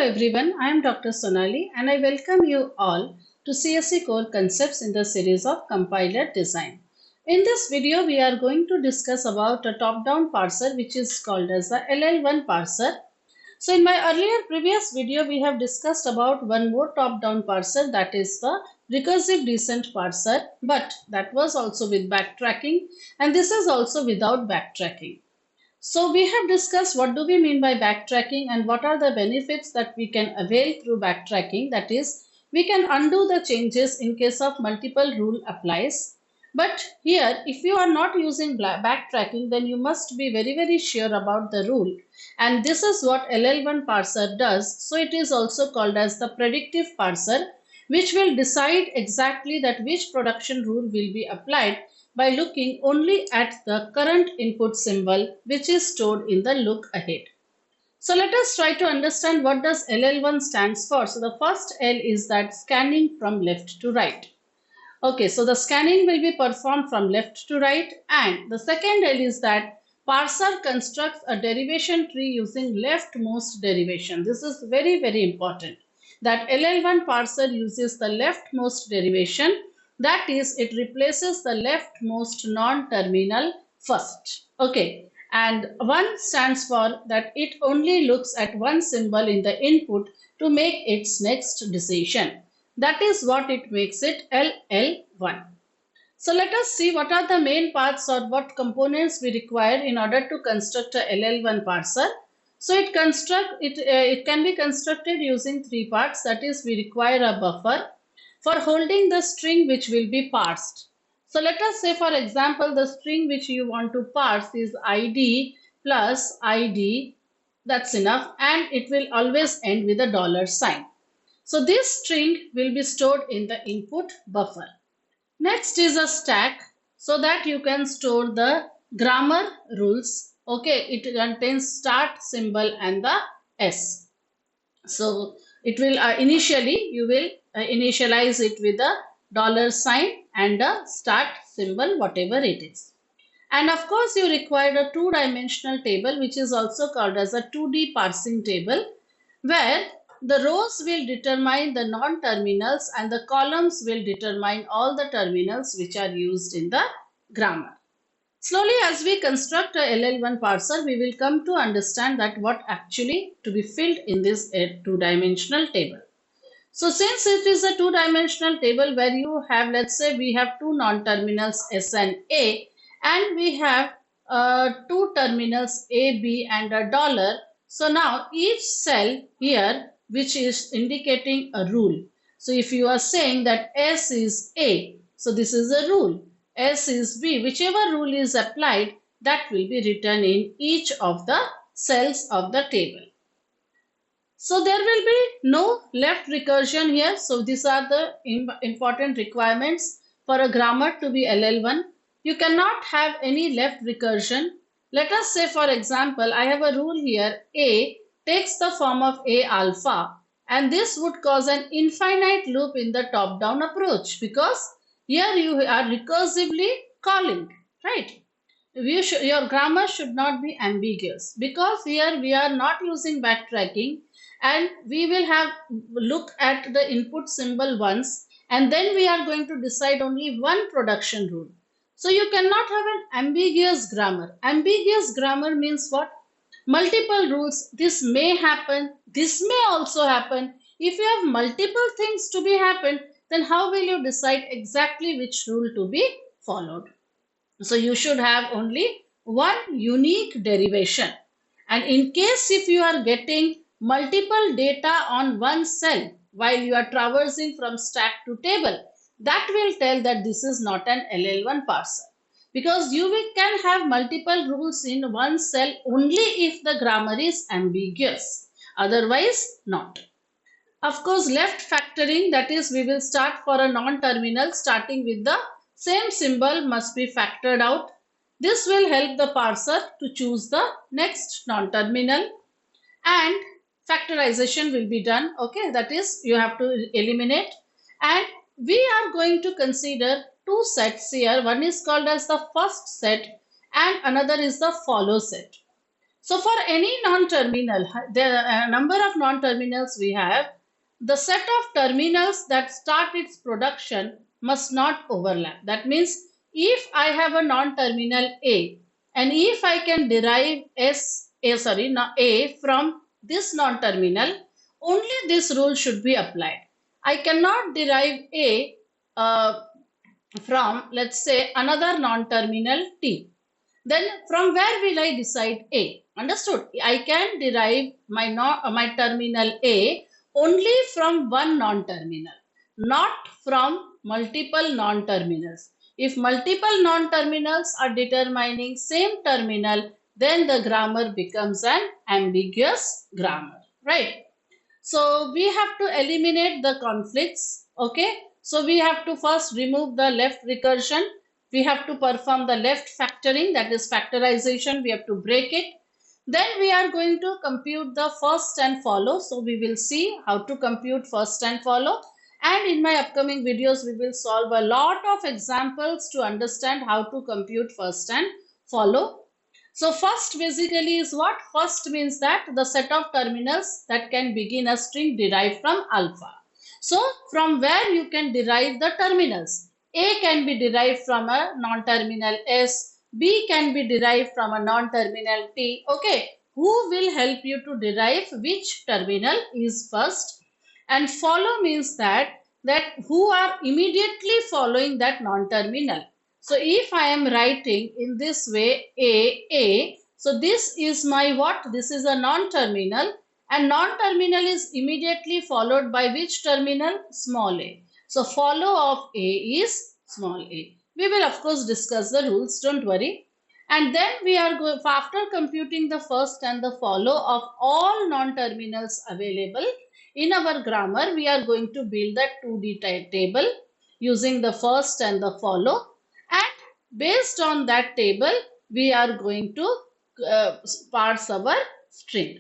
everyone, I am Dr. Sonali and I welcome you all to CSE Core Concepts in the series of Compiler Design. In this video, we are going to discuss about a top-down parser which is called as the LL1 parser. So in my previous video, we have discussed about one more top-down parser, that is the recursive descent parser, but that was also with backtracking and this is also without backtracking. So we have discussed what do we mean by backtracking and what are the benefits that we can avail through backtracking. That is, we can undo the changes in case of multiple rule applies. But here, if you are not using backtracking, then you must be very sure about the rule. And this is what LL1 parser does. So it is also called as the predictive parser, which will decide exactly that which production rule will be applied by looking only at the current input symbol which is stored in the look ahead. So let us try to understand what does LL1 stands for. So the first L is that scanning from left to right. Okay, so the scanning will be performed from left to right, and the second L is that parser constructs a derivation tree using leftmost derivation. This is very important, that LL1 parser uses the leftmost derivation. That is, it replaces the leftmost non-terminal first. Okay, and 1 stands for that it only looks at one symbol in the input to make its next decision. That is what it makes it LL1. So let us see what are the main parts or what components we require in order to construct a LL1 parser. So it can be constructed using 3 parts. That is, we require a buffer for holding the string which will be parsed. So let us say, for example, the string which you want to parse is ID plus ID. That's enough, and it will always end with a $sign. So this string will be stored in the input buffer. Next is a stack, so that you can store the grammar rules. Okay, it contains start symbol and the S. So it will initially you will initialize it with a $sign and a start symbol, whatever it is. And of course you require a 2-dimensional table which is also called as a 2D parsing table, where the rows will determine the non-terminals and the columns will determine all the terminals which are used in the grammar. Slowly, as we construct a LL1 parser, we will come to understand that what actually to be filled in this 2-dimensional table. So since it is a 2-dimensional table where you have, let's say we have 2 non-terminals S and A, and we have 2 terminals A, B and a $. So now each cell here which is indicating a rule. So if you are saying that S is A, so this is a rule. S is B, whichever rule is applied, that will be written in each of the cells of the table. So there will be no left recursion here. So these are the important requirements for a grammar to be LL1. You cannot have any left recursion. Let us say, for example, I have a rule here, A takes the form of A alpha, and this would cause an infinite loop in the top-down approach, because here you are recursively calling, right? Your grammar should not be ambiguous, because here we are not using backtracking and we will have look at the input symbol once and then we are going to decide only one production rule. So you cannot have an ambiguous grammar. Ambiguous grammar means what? Multiple rules. This may happen. This may also happen. If you have multiple things to be happen, then how will you decide exactly which rule to be followed? So you should have only one unique derivation. And in case if you are getting multiple data on one cell while you are traversing from stack to table, that will tell that this is not an LL1 parser. Because you can have multiple rules in one cell only if the grammar is ambiguous. Otherwise, not. Of course, left factoring, that is, we will start for a non-terminal starting with the same symbol must be factored out. This will help the parser to choose the next non-terminal, and factorization will be done. Okay, that is, you have to eliminate, and we are going to consider 2 sets here. One is called as the first set and another is the follow set. So for any non-terminal, the number of non-terminals we have, the set of terminals that start its production must not overlap. That means if I have a non-terminal A, and if I can derive A from this non-terminal, only this rule should be applied. I cannot derive A from, let's say, another non-terminal T. Then from where will I decide A? Understood? I can derive my terminal A only from one non-terminal, not from multiple non-terminals. If multiple non-terminals are determining same terminal, then the grammar becomes an ambiguous grammar, right? So we have to eliminate the conflicts. Okay. So we have to first remove the left recursion. We have to perform the left factoring, that is factorization. We have to break it. Then we are going to compute the first and follow. So we will see how to compute first and follow. And in my upcoming videos, we will solve a lot of examples to understand how to compute first and follow. So first basically is what? First means that the set of terminals that can begin a string derived from alpha. So from where you can derive the terminals? A can be derived from a non-terminal S. B can be derived from a non-terminal T. Okay. Who will help you to derive which terminal is first? And follow means that who are immediately following that non-terminal. So if I am writing in this way A, so this is my what? This is a non-terminal, and non-terminal is immediately followed by which terminal? Small a. So follow of A is small a. We will of course discuss the rules, don't worry. And then we are going, after computing the first and the follow of all non-terminals available in our grammar, we are going to build that 2D table using the first and the follow. And based on that table, we are going to parse our string.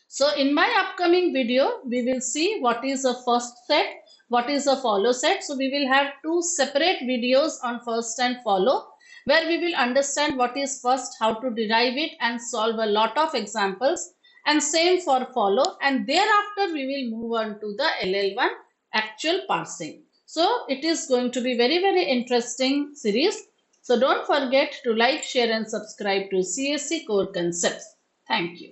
So in my upcoming video, we will see what is a first set, what is a follow set. So we will have two separate videos on first and follow, where we will understand what is first, how to derive it, and solve a lot of examples. And same for follow. And thereafter, we will move on to the LL1 actual parsing. So it is going to be very, very interesting series. So don't forget to like, share and subscribe to CSC Core Concepts. Thank you.